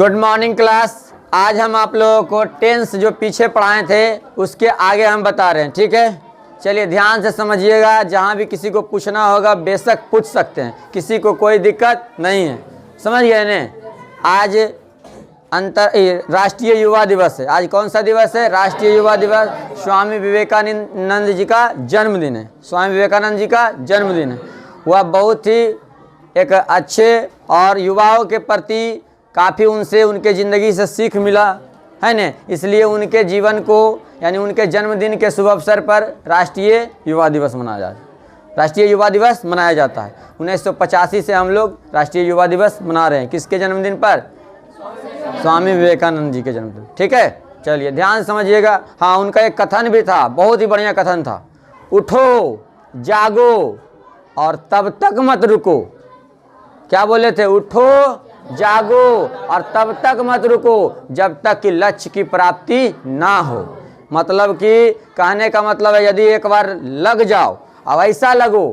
Good morning class. आज हम आप लोगों को टेंस जो पीछे पढ़ाए थे उसके आगे हम बता रहे हैं, ठीक है। चलिए ध्यान से समझिएगा, जहाँ भी किसी को पूछना होगा बेशक पूछ सकते हैं, किसी को कोई दिक्कत नहीं है। समझ गए ने। आज राष्ट्रीय युवा दिवस है। आज कौन सा दिवस है? राष्ट्रीय युवा दिवस। स्वामी विवेकानंद जी का जन्मदिन है। स्वामी विवेकानंद जी का जन्मदिन है। वह बहुत ही एक अच्छे और युवाओं के प्रति काफ़ी उनसे उनके ज़िंदगी से सीख मिला है न, इसलिए उनके जीवन को यानी उनके जन्मदिन के शुभ अवसर पर राष्ट्रीय युवा दिवस मनाया जाता है। राष्ट्रीय युवा दिवस मनाया जाता है। 1985 से हम लोग राष्ट्रीय युवा दिवस मना रहे हैं। किसके जन्मदिन पर? स्वामी विवेकानंद जी के जन्मदिन, ठीक है। चलिए ध्यान समझिएगा। हाँ, उनका एक कथन भी था, बहुत ही बढ़िया कथन था। उठो, जागो और तब तक मत रुको। क्या बोले थे? उठो, जागो और तब तक मत रुको जब तक कि लक्ष्य की प्राप्ति ना हो। मतलब कि कहने का मतलब है, यदि एक बार लग जाओ, अब ऐसा लगो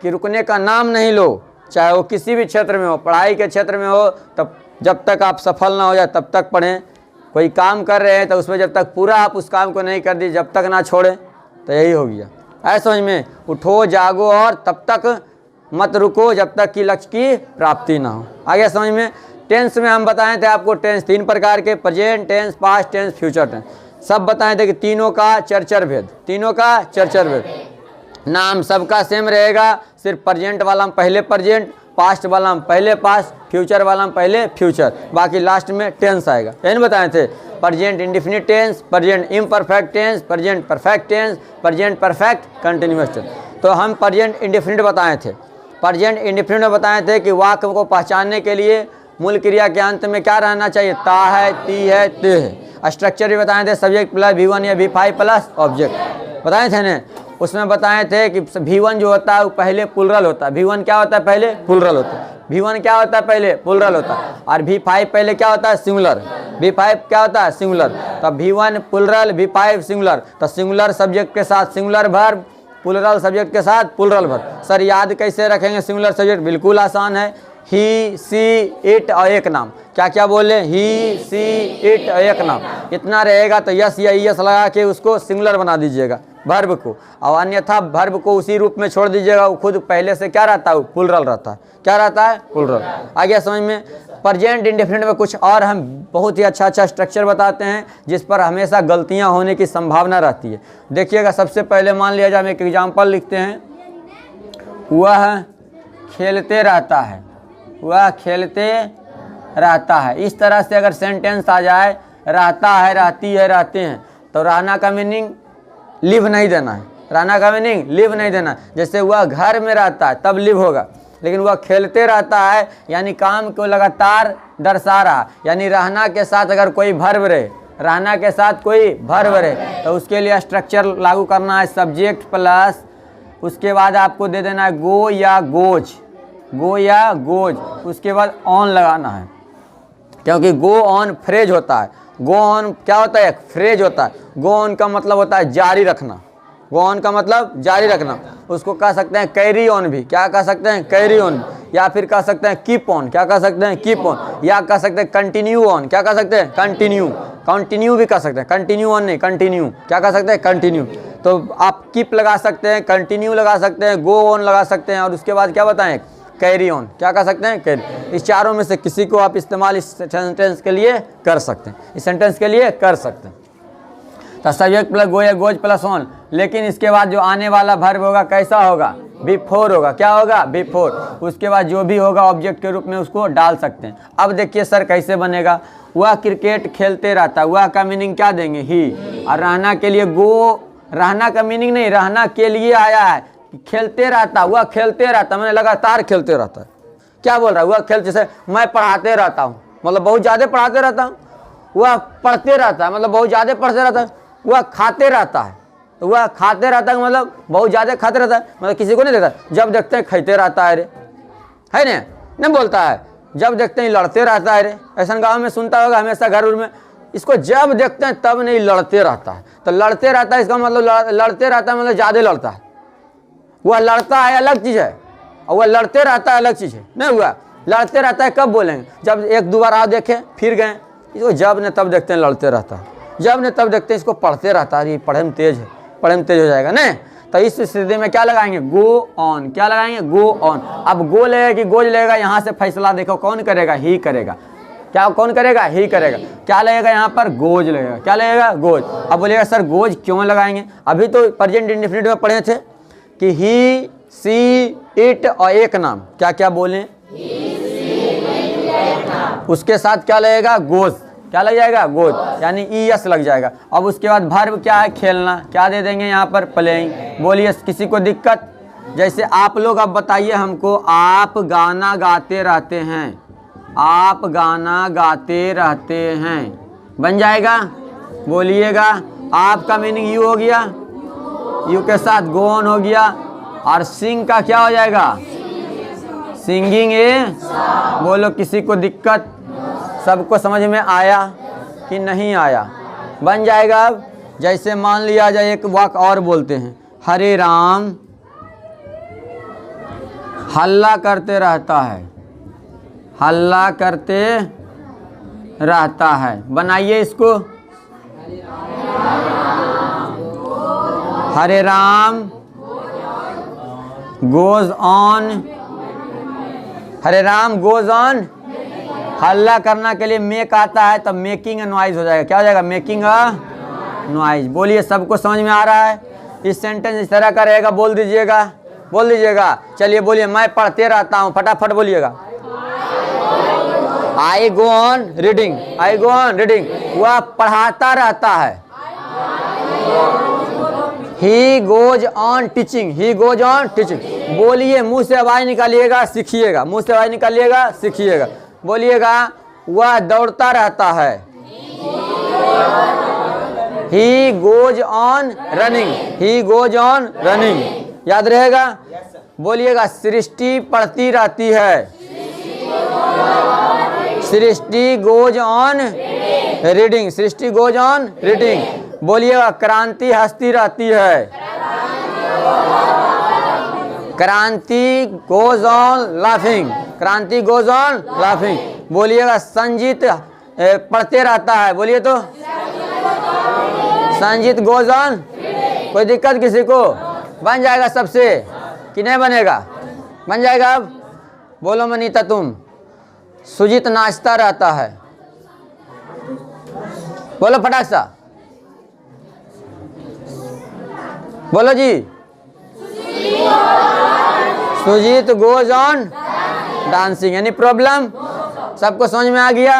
कि रुकने का नाम नहीं लो, चाहे वो किसी भी क्षेत्र में हो, पढ़ाई के क्षेत्र में हो, तब जब तक आप सफल ना हो जाए तब तक पढ़ें। कोई काम कर रहे हैं तो उसमें जब तक पूरा आप उस काम को नहीं कर दी, जब तक ना छोड़ें, तो यही हो गया। ऐसा समझ में, उठो, जागो और तब तक मत रुको जब तक कि लक्ष्य की प्राप्ति ना हो। आगे समझ में। टेंस में हम बताए थे आपको, टेंस 3 प्रकार के, present tense, past tense, future tense. सब बताए थे कि तीनों का चरचर भेद, तीनों का चरचर भेद। नाम सबका सेम रहेगा, सिर्फ प्रेजेंट वाला में पहले प्रेजेंट, पास्ट वाला में पहले पास्ट, फ्यूचर वाला में पहले फ्यूचर, बाकी लास्ट में टेंस आएगा। यही बताए थे। Present indefinite tense, present imperfect tense, present perfect tense, present perfect continuous tense. तो हम प्रेजेंट इंडेफिनिट बताए थे। प्रेजेंट इंडेफिनिट में बताए थे कि वाक्य को पहचानने के लिए मूल क्रिया के अंत में क्या रहना चाहिए? ता है, ती है, ते है। स्ट्रक्चर भी बताए थे, सब्जेक्ट प्लस V1 या V5 प्लस ऑब्जेक्ट बताए थे ना। उसमें बताए थे कि V1 जो होता है वो पहले प्लुरल होता है। V1 क्या होता है? पहले प्लुरल होता है। V1 क्या होता है? पहले प्लुरल होता है। और V5 पहले क्या होता है? सिंगुलर। V5 क्या होता है? सिंगुलर। तो V1 प्लुरल, V5 सिंगुलर। तो सिंगुलर सब्जेक्ट के साथ सिंगुलर वर्ब, प्लुरल सब्जेक्ट के साथ प्लुरल वर्ब। सर याद कैसे रखेंगे सिंगुलर सब्जेक्ट? बिल्कुल आसान है। ही, सी, इट और एक नाम। क्या क्या बोले? ही, सी, इट और एक नाम। इतना रहेगा तो यस या यस लगा के उसको सिंगुलर बना दीजिएगा वर्ब को, और अन्यथा वर्ब को उसी रूप में छोड़ दीजिएगा। वो खुद पहले से क्या रहता है? प्लुरल रहता है। क्या रहता है? प्लुरल। आ गया समझ में। प्रेजेंट इंडेफिनिट में कुछ और हम बहुत ही अच्छा स्ट्रक्चर बताते हैं जिस पर हमेशा गलतियां होने की संभावना रहती है। देखिएगा, सबसे पहले मान लिया जाए, हम एक एग्जाम्पल लिखते हैं। वह खेलते रहता है, वह खेलते रहता है। इस तरह से अगर सेंटेंस आ जाए, रहता है, रहती है, रहते हैं, तो रहना का मीनिंग लिव नहीं देना है। रहना का मीनिंग लिव नहीं देना है। जैसे वह घर में रहता है तब लिव होगा, लेकिन वह खेलते रहता है यानी काम को लगातार दर्शा रहा, यानी रहना के साथ अगर कोई वर्ब रहे, रहना के साथ कोई वर्ब रहे, तो उसके लिए स्ट्रक्चर लागू करना है, सब्जेक्ट प्लस उसके बाद आपको दे देना है गो या गोज, गो या गोज। उसके बाद ऑन लगाना है, क्योंकि गो ऑन फ्रेज होता है। गो ऑन क्या होता है? एक फ्रेज होता है। गो ऑन का मतलब होता है जारी रखना। गो ऑन का मतलब जारी रखना। उसको कह सकते हैं कैरी ऑन भी। क्या कह सकते हैं? Carry on. या फिर कह सकते हैं कीप ऑन। क्या कह सकते हैं? Keep on. या कह सकते हैं कंटिन्यू ऑन। क्या कह सकते हैं? कंटिन्यू। कंटिन्यू भी कह सकते हैं, कंटिन्यू ऑन नहीं, कंटिन्यू। क्या कह सकते हैं? कंटिन्यू। तो आप कीप लगा सकते हैं, कंटिन्यू लगा सकते हैं, गो ऑन लगा सकते हैं, और उसके बाद क्या बताएं? Carry on. क्या कह सकते हैं? कैरी। इस चारों में से किसी को आप इस्तेमाल इस सेंटेंस के लिए कर सकते हैं, इस सेंटेंस के लिए कर सकते हैं। तो सब्जेक्ट प्लस गो या गोज प्लस ऑन। लेकिन इसके बाद जो आने वाला वर्ब होगा कैसा होगा? बिफोर होगा। क्या होगा? बिफोर। उसके बाद जो भी होगा ऑब्जेक्ट के रूप में उसको डाल सकते हैं। अब देखिए सर कैसे बनेगा। वह क्रिकेट खेलते रहता है, वह का मीनिंग क्या देंगे? ही। और रहना के लिए गो, रहना का मीनिंग नहीं, रहना के लिए आया है। खेलते रहता, वह खेलते रहता, मैंने लगातार खेलते रहता है। क्या बोल रहा है? वह खेलते, जैसे मैं पढ़ाते रहता हूँ, मतलब बहुत ज़्यादा पढ़ाते रहता हूँ। वह पढ़ते रहता है, मतलब बहुत ज़्यादा पढ़ते रहता है। वह खाते रहता है, तो वह खाते रहता है मतलब बहुत ज़्यादा खाते रहता है, मतलब किसी को नहीं देता। जब देखते हैं खाते रहता है रे, है ना? नहीं बोलता है। जब देखते हैं लड़ते रहता है रे, ऐसा गाँव में सुनता होगा हमेशा घर में। इसको जब देखते हैं तब नहीं, लड़ते रहता है। तो लड़ते रहता है इसका मतलब लड़ते रहता है मतलब ज़्यादा लड़ता है। वह लड़ता है अलग चीज़ है, और वह लड़ते रहता है अलग चीज़ है। नहीं हुआ? लड़ते रहता है कब बोलेंगे? जब एक दो बार आओ देखे फिर गए। इसको जब ने तब देखते हैं लड़ते रहता है, जब ने तब देखते हैं इसको पढ़ते रहता है, ये पढ़े में तेज है, पढ़े में तेज हो जाएगा ना। तो इस स्थिति में क्या लगाएंगे? Go on. क्या लगाएंगे? Go on. अब गो लेगा कि गोज लेगा, यहाँ से फैसला देखो कौन करेगा? ही करेगा। क्या कौन करेगा? ही करेगा। क्या लगेगा यहाँ पर? गोज लगेगा। क्या लगेगा? गोज। अब बोलेगा सर गोज क्यों लगाएंगे? अभी तो प्रेजेंट इंडेफिनिट में पढ़े थे कि ही, सी, इट और एक नाम। क्या क्या बोले? उसके साथ क्या लगेगा? गोज। क्या लग जाएगा? गोज, यानी ई एस लग जाएगा। अब उसके बाद वर्ब क्या है? खेलना। क्या दे देंगे यहाँ पर? प्लेइंग। बोलिए किसी को दिक्कत? जैसे आप लोग अब बताइए हमको, आप गाना गाते रहते हैं, आप गाना गाते रहते हैं, बन जाएगा? बोलिएगा। आप का मीनिंग यू हो गया, यू के साथ गो ऑन हो गया, और सिंग का क्या हो जाएगा? सिंगिंग ए। बोलो किसी को दिक्कत? सबको समझ में आया कि नहीं आया? बन जाएगा। अब जैसे मान लिया जाए एक वाक्य और बोलते हैं, हरे राम हल्ला करते रहता है, हल्ला करते रहता है। बनाइए इसको। Hare Ram goes on, Hare Ram goes on. हल्ला करना के लिए मेक आता है तो मेकिंग अ नॉइज हो जाएगा। क्या हो जाएगा? Making a noise. बोलिए सबको समझ में आ रहा है? इस सेंटेंस इस तरह का रहेगा, बोल दीजिएगा, बोल दीजिएगा। चलिए बोलिए, मैं पढ़ते रहता हूँ, फटाफट बोलिएगा। I go on reading, I go on reading. वह पढ़ाता रहता है। He goes on teaching, he goes on teaching. बोलिए, मुंह से आवाज निकालिएगा, सीखिएगा, मुंह से आवाज निकालिएगा, सीखिएगा। बोलिएगा, वह दौड़ता रहता है। He goes on running, he goes on running. याद रहेगा? बोलिएगा, सृष्टि पढ़ती रहती है, Srishti goes on reading, Srishti goes on reading. बोलिएगा, क्रांति हंसती रहती है, Kranti goes on laughing, Kranti goes on laughing. बोलिएगा, संजीत पढ़ते रहता है। बोलिए तो, संजीत गोज ऑन। कोई दिक्कत किसी को? बन जाएगा सबसे कि नहीं बनेगा? बन जाएगा। अब बोलो मनीता तुम। सुजीत नाचता रहता है। बोलो फटाक सा, बोलो जी। Sujit goes on dancing. Any problem? सबको समझ में आ गया?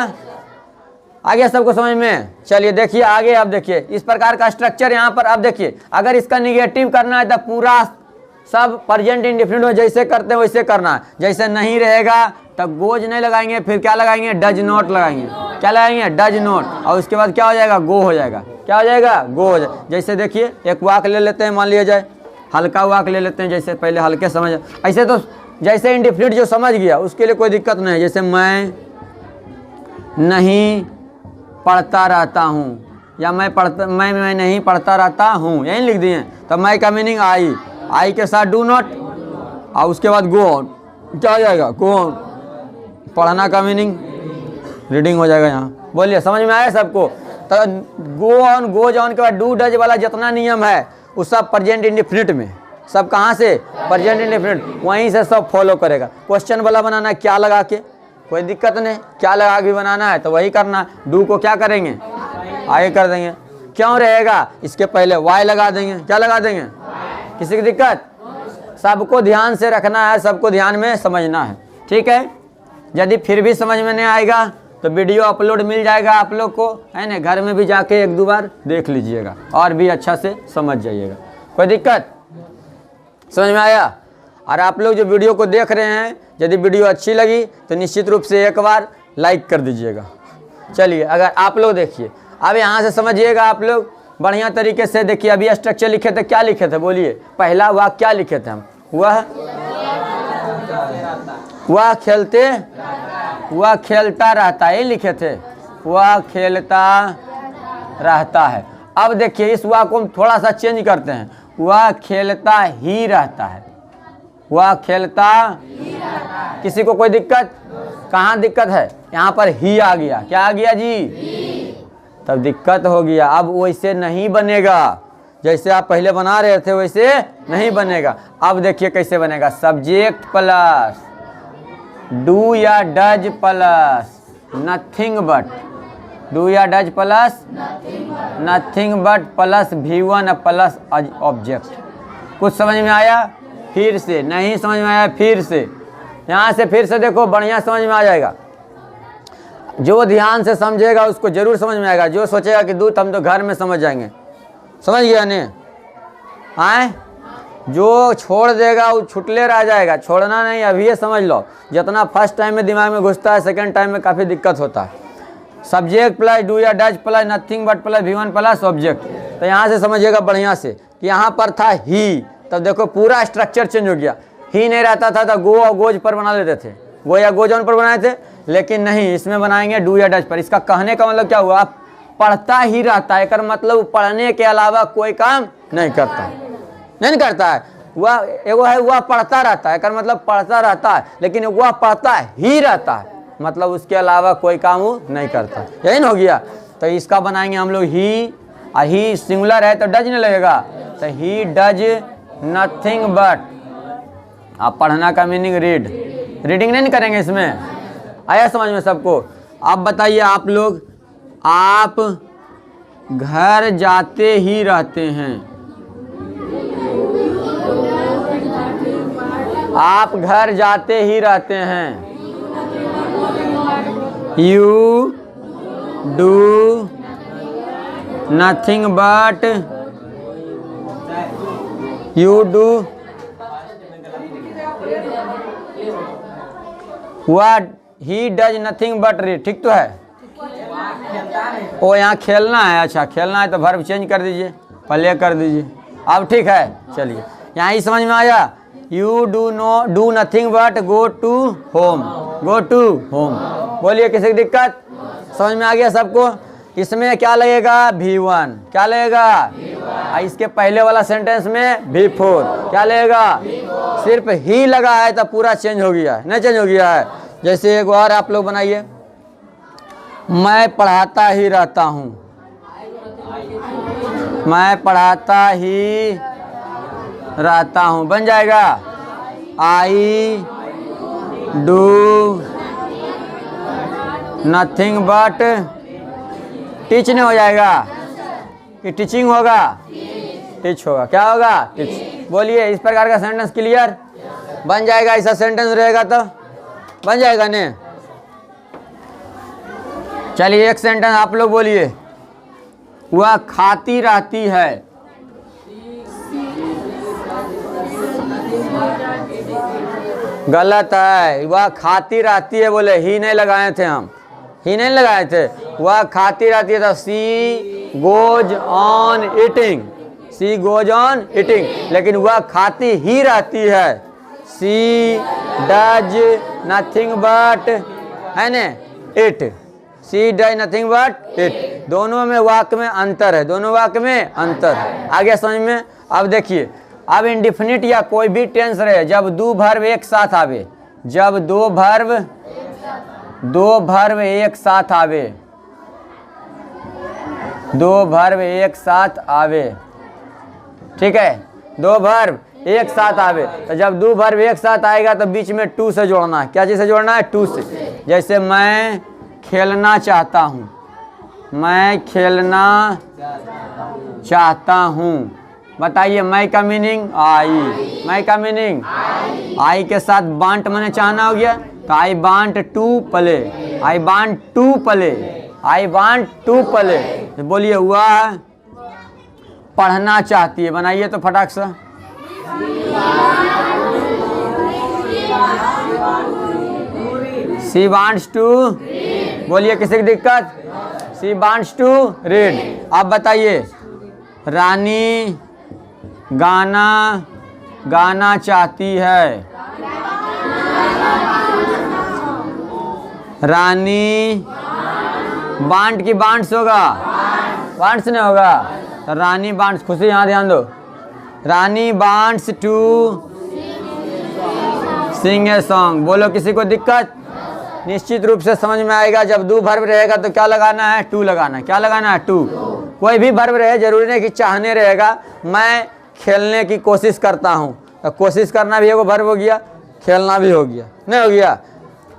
आ गया सबको समझ में? चलिए देखिए आगे। अब देखिए इस प्रकार का स्ट्रक्चर यहाँ पर। अब देखिए, अगर इसका निगेटिव करना है तो पूरा सब प्रेजेंट इंडेफिनिट में जैसे करते हैं वैसे करना है। जैसे नहीं रहेगा तब गोज नहीं लगाएंगे, फिर क्या लगाएंगे? डज नॉट लगाएंगे। क्या लगाएंगे? Does not. और उसके बाद क्या हो जाएगा? गो हो जाएगा। क्या हो जाएगा? गो हो जाएगा। जैसे देखिए एक वाक्य ले लेते हैं, मान लिया जाए हल्का वाक्य ले लेते हैं। जैसे पहले हल्के समझ, ऐसे तो जैसे इंडेफिनिट जो समझ गया उसके लिए कोई दिक्कत नहीं है। जैसे मैं नहीं पढ़ता रहता हूँ, या मैं नहीं पढ़ता रहता हूँ, यही लिख दिए। तो मैं का मीनिंग आई, आई के साथ डू नॉट, और उसके बाद गो ऑन। क्या हो जाएगा? Go on. पढ़ना का मीनिंग रीडिंग हो जाएगा यहाँ। बोलिए समझ में आया सबको? तो गो ऑन, गोज ऑन के बाद डू डज वाला जितना नियम है वो सब प्रेजेंट इंडेफिनिट में। सब कहाँ से? प्रेजेंट इंडेफिनिट, वहीं से सब फॉलो करेगा। क्वेश्चन वाला बनाना है क्या लगा के, कोई दिक्कत नहीं। क्या लगा के बनाना है तो वही करना है। डू को क्या करेंगे? आगे कर देंगे। क्यों रहेगा? इसके पहले वाई लगा देंगे। क्या लगा देंगे? किसी की दिक्कत? सबको ध्यान से रखना है, सबको ध्यान में समझना है, ठीक है? यदि फिर भी समझ में नहीं आएगा तो वीडियो अपलोड मिल जाएगा आप लोग को, है ना? घर में भी जाके एक दो बार देख लीजिएगा और भी अच्छा से समझ जाइएगा। कोई दिक्कत? समझ में आया? और आप लोग जो वीडियो को देख रहे हैं, यदि वीडियो अच्छी लगी तो निश्चित रूप से एक बार लाइक कर दीजिएगा। चलिए अगर आप लोग देखिए, अब यहाँ से समझिएगा आप लोग बढ़िया तरीके से। देखिए अभी स्ट्रक्चर लिखे थे, क्या लिखे थे? बोलिए पहला वाक्य क्या लिखे थे हम? वह खेलता रहता है, लिखे थे। वह खेलता रहता है। अब देखिए इस वाक्य को हम थोड़ा सा चेंज करते हैं। वह खेलता ही रहता है, वह खेलता किसी को कोई दिक्कत? कहाँ दिक्कत है? यहाँ पर ही आ गया। क्या आ गया जी? तब दिक्कत हो गया। अब वैसे नहीं बनेगा, जैसे आप पहले बना रहे थे वैसे नहीं बनेगा। अब देखिए कैसे बनेगा। सब्जेक्ट प्लस डू या does plus nothing but, do या does plus nothing but plus V1 plus object. कुछ समझ में आया? फिर से नहीं समझ में आया? फिर से यहाँ से फिर से देखो, बढ़िया समझ में आ जाएगा। जो ध्यान से समझेगा उसको जरूर समझ में आएगा। जो सोचेगा कि दूत हम तो घर में समझ जाएंगे, समझ गया ने? आए जो छोड़ देगा वो छुटले रह जाएगा। छोड़ना नहीं, अभी ये समझ लो। जितना फर्स्ट टाइम में दिमाग में घुसता है, सेकंड टाइम में काफ़ी दिक्कत होता है। सब्जेक्ट प्लस डू या does plus nothing but plus V1 plus object. तो यहाँ से समझिएगा बढ़िया से कि यहाँ पर था ही, तब देखो पूरा स्ट्रक्चर चेंज हो गया। ही नहीं रहता था तो गो और गोज पर बना लेते थे, गो या गोज ऑन पर बनाए थे, लेकिन नहीं, इसमें बनाएंगे डू या डज पर। इसका कहने का मतलब क्या हुआ? पढ़ता ही रहता है, कर मतलब पढ़ने के अलावा कोई काम नहीं करता, नहीं करता है। वह एगो है वह पढ़ता रहता है, कर मतलब पढ़ता रहता है, लेकिन वह पढ़ता ही रहता है, मतलब उसके अलावा कोई काम वो नहीं करता। यही ना हो गया। तो इसका बनाएंगे हम लोग ही, और ही सिंगुलर है तो डज नहीं लगेगा, तो ही डज नथिंग बट। आप पढ़ना का मीनिंग रीड, रीडिंग नहीं करेंगे इसमें। आया समझ में सबको? आप बताइए, आप लोग, आप घर जाते ही रहते हैं, आप घर जाते ही रहते हैं। You do nothing but, you do what, he does nothing but read. ठीक तो है? ओ यहाँ खेलना है, अच्छा खेलना है तो वर्ब चेंज कर दीजिए, प्ले कर दीजिए। अब ठीक है, चलिए यहाँ ही समझ में आया। You do nothing but go to home, go to home. बोलिए किसी की दिक्कत? समझ में आ गया सबको? इसमें क्या लगेगा? V1। क्या लगेगा? और इसके पहले वाला सेंटेंस में V4 क्या लगेगा? सिर्फ ही लगा है तो पूरा चेंज हो गया है, नहीं चेंज हो गया है। जैसे एक और आप लोग बनाइए, मैं पढ़ाता ही रहता हूँ, मैं पढ़ाता ही रहता हूँ, बन जाएगा। I do nothing but teach नहीं हो जाएगा कि टीचिंग होगा? टीच होगा। क्या होगा? टीच। बोलिए इस प्रकार का सेंटेंस क्लियर बन जाएगा। ऐसा सेंटेंस रहेगा तो बन जाएगा ने? चलिए एक सेंटेंस आप लोग बोलिए, वह खाती रहती है, गलत है। वह खाती रहती है, बोले ही नहीं लगाए थे हम, ही नहीं लगाए थे। वह खाती रहती है तो she goes on eating, she goes on eating. लेकिन वह खाती ही रहती है, सी डज नथिंग बट, है ने eat, she does nothing but eat. दोनों में वाक्य में अंतर है, दोनों वाक्य में अंतर है। आगे समझ में? अब देखिए, अब इंडिफिनिट या कोई भी टेंस रहे, जब दो वर्ब एक साथ आवे, जब दो वर्ब एक साथ आवे, दो वर्ब एक साथ आवे, ठीक है, दो वर्ब एक साथ आवे, तो जब दो वर्ब एक साथ आएगा तो बीच में टू से जोड़ना है। क्या चीज से जोड़ना है? टू से। जैसे मैं खेलना चाहता हूँ, मैं खेलना चाहता हूँ, बताइए मैं का मीनिंग आई, मैं का मीनिंग आई के साथ बांट मैंने चाहना हो गया, तो I want to play, I want to play, I want to play. बोलिए वह पढ़ना चाहती है, बनाइए तो फटाक से। शी वांट्स टू, बोलिए किसी की दिक्कत? She wants to read. आप बताइए, रानी गाना चाहती है, रानी बांट की बांट्स होगा, बांट्स नहीं होगा, तो रानी बांट्स। खुशी यहाँ ध्यान दो, रानी बांट्स टू सिंग ए सॉन्ग। बोलो किसी को दिक्कत? निश्चित रूप से समझ में आएगा। जब डू वर्ब रहेगा तो क्या लगाना है? टू लगाना है। क्या लगाना है? टू। कोई भी वर्ब रहे, जरूरी नहीं कि चाहने रहेगा। मैं खेलने की कोशिश करता हूँ, तो कोशिश करना भी एगो वर्ब हो गया, खेलना भी हो गया, नहीं हो गया?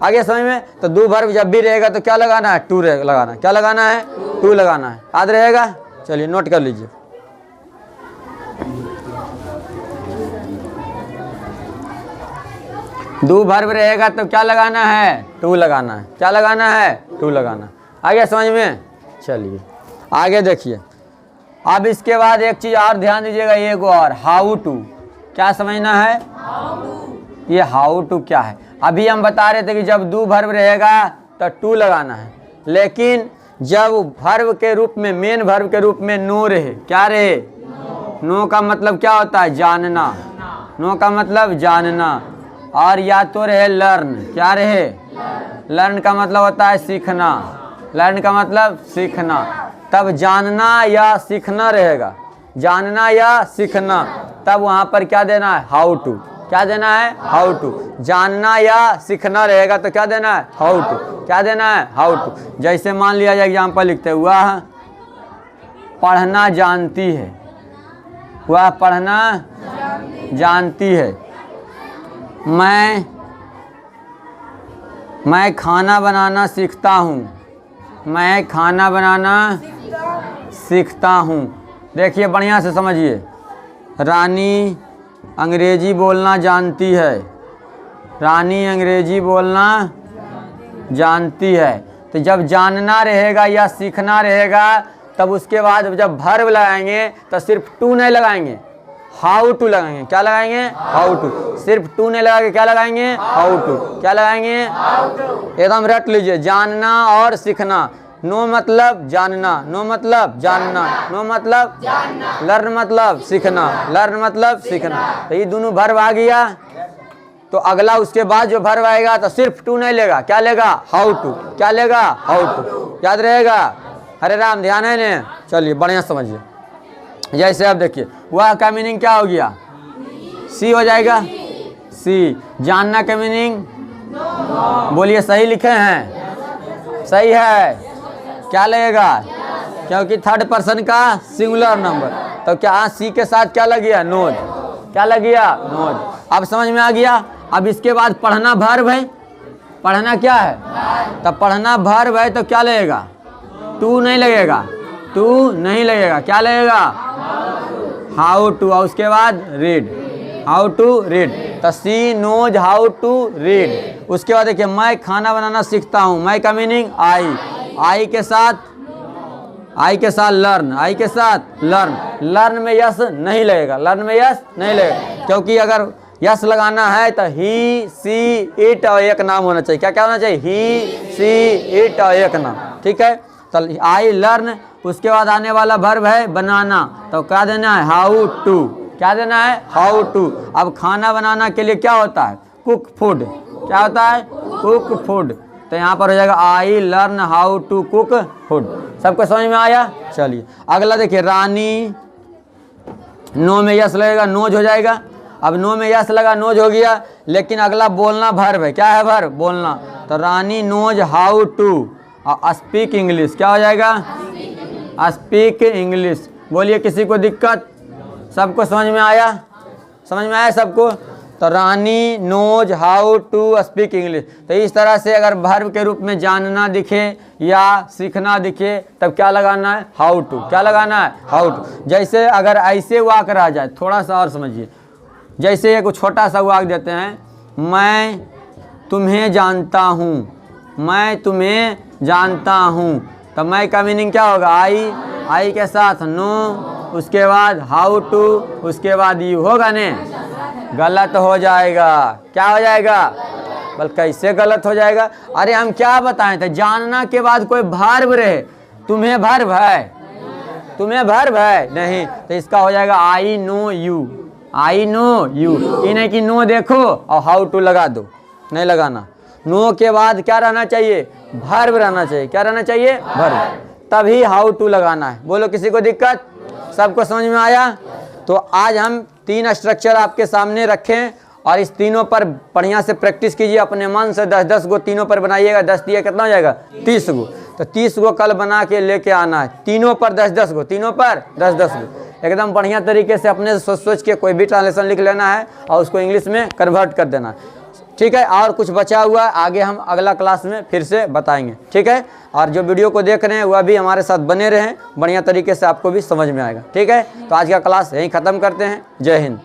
आगे समझ में? तो डू वर्ब जब भी रहेगा तो क्या लगाना है? टू लगाना है। क्या लगाना है? टू लगाना है। याद रहेगा? चलिए नोट कर लीजिए। डू वर्ब रहेगा तो क्या लगाना है? टू लगाना है। क्या लगाना है? टू लगाना। आगे समझ में? चलिए आगे देखिए। अब इसके बाद एक चीज़ और ध्यान दीजिएगा, एक और, हाउ टू। क्या समझना है? ये हाउ टू क्या है? अभी हम बता रहे थे कि जब डू वर्ब रहेगा तो टू लगाना है, लेकिन जब वर्ब के रूप में, मेन वर्ब के रूप में नो रहे, क्या रहे? नो का मतलब क्या होता है? जानना। नो का मतलब जानना। और या तो रहे लर्न। क्या रहे? लर्न का मतलब होता है सीखना। लर्न का मतलब सीखना। तब जानना या सीखना रहेगा, जानना या सीखना। तब वहाँ पर क्या देना है? How to. क्या देना है? How to. जानना या सीखना रहेगा तो क्या देना है? How to. क्या देना है? How to. जैसे मान लिया जाए, एग्जाम्पल लिखते हुआ पढ़ना जानती है, वह पढ़ना जानती है। मैं खाना बनाना सीखता हूँ, मैं खाना बनाना सीखता हूँ। देखिए बढ़िया से समझिए। रानी अंग्रेजी बोलना जानती है, रानी अंग्रेजी बोलना जानती है। तो जब जानना रहेगा या सीखना रहेगा, तब उसके बाद जब वर्ब लगाएंगे तो सिर्फ टू नहीं लगाएंगे, हाउ टू लगाएंगे। क्या लगाएंगे? How to. सिर्फ टू नहीं लगा के क्या लगाएंगे? How to. क्या लगाएंगे? एकदम रट लीजिए। जानना और सीखना। नो मतलब जानना, नो मतलब जानना, नो मतलब जानना, लर्न मतलब सीखना, लर्न मतलब सीखना। तो ये दोनों वर्ब आ गया। तो अगला उसके बाद जो वर्ब आएगा तो सिर्फ टू नहीं लेगा, क्या लेगा? How to. क्या लेगा? How to. याद रहेगा? हरे राम, ध्यान है ने? चलिए बढ़िया समझिए। जैसे अब देखिए, वह का मीनिंग क्या हो गया? सी हो जाएगा। सी। जानना का मीनिंग बोलिए, सही लिखे हैं? सही है। क्या लगेगा? क्योंकि थर्ड पर्सन का सिंगुलर नंबर, तो क्या सी के साथ क्या लग गया? नोज। क्या लग गया? नोज। अब समझ में आ गया। अब इसके बाद पढ़ना वर्ब है। पढ़ना क्या है? तब पढ़ना वर्ब है तो क्या लगेगा? टू नहीं लगेगा, टू नहीं लगेगा। क्या लगेगा? How to. और उसके बाद रीड, हाउ टू रीड। तो she knows how to read. उसके बाद देखिए, मैं खाना बनाना सीखता हूँ। मैं का मीनिंग आई। आई के साथ लर्न, आई के साथ लर्न। लर्न में यस नहीं लगेगा, लर्न में यस नहीं लगेगा, क्योंकि अगर यस लगाना है तो ही, सी, इट और एक नाम होना चाहिए। क्या क्या होना चाहिए? ही, सी, इट और एक नाम। ठीक है? तो आई लर्न। उसके बाद आने वाला वर्ब है बनाना, तो क्या देना है? How to. क्या देना है? How to. अब खाना बनाना के लिए क्या होता है? Cook food. क्या होता है? Cook food. तो यहाँ पर हो जाएगा I learn how to cook food. सबको समझ में आया? चलिए अगला देखिए, रानी। नो में यस लगेगा, नोज हो जाएगा। अब नो में यस लगा, नोज हो गया। लेकिन अगला बोलना वर्ब है। क्या है वर्ब? बोलना। तो Rani knows how to speak English. क्या हो जाएगा? Speak English. बोलिए किसी को दिक्कत? सबको समझ में आया? समझ में आया सबको? तो Rani knows how to speak English. तो इस तरह से अगर वर्ब के रूप में जानना दिखे या सीखना दिखे, तब क्या लगाना है? How to. क्या लगाना है? How to. जैसे अगर ऐसे वाक रह जाए, थोड़ा सा और समझिए। जैसे एक छोटा सा वाक देते हैं, मैं तुम्हें जानता हूँ, मैं तुम्हें जानता हूँ। तो मैं का मीनिंग क्या होगा? आई, आई के साथ नो, उसके बाद हाउ टू, उसके बाद यू। होगा ने? गलत हो जाएगा। क्या हो जाएगा? बल्कि कैसे गलत हो जाएगा? अरे हम क्या बताएं थे? जानना के बाद कोई वर्ब रहे। तुम्हें वर्ब है? तुम्हें वर्ब है? नहीं। तो इसका हो जाएगा I know you, I know you. ये नहीं कि नो देखो और हाउ टू लगा दो, नहीं लगाना। नो के बाद क्या रहना चाहिए? वर्ब रहना चाहिए। क्या रहना चाहिए? वर्ब। तभी हाउ टू लगाना है। बोलो किसी को दिक्कत? सबको समझ में आया? तो आज हम 3 स्ट्रक्चर आपके सामने रखें और इस तीनों पर बढ़िया से प्रैक्टिस कीजिए, अपने मन से 10-10 गो तीनों पर बनाइएगा। 10 दिया कितना हो जाएगा? 30 गो। तो 30 गो कल बना के लेके आना है, तीनों पर 10-10 गो, तीनों पर 10-10 गो। एकदम बढ़िया तरीके से अपने से सोच के कोई भी ट्रांसलेशन लिख लेना है और उसको इंग्लिश में कन्वर्ट कर देना है। ठीक है, और कुछ बचा हुआ आगे हम अगला क्लास में फिर से बताएंगे। ठीक है, और जो वीडियो को देख रहे हैं वह भी हमारे साथ बने रहें, बढ़िया तरीके से आपको भी समझ में आएगा। ठीक है, तो आज का क्लास यहीं ख़त्म करते हैं। जय हिंद।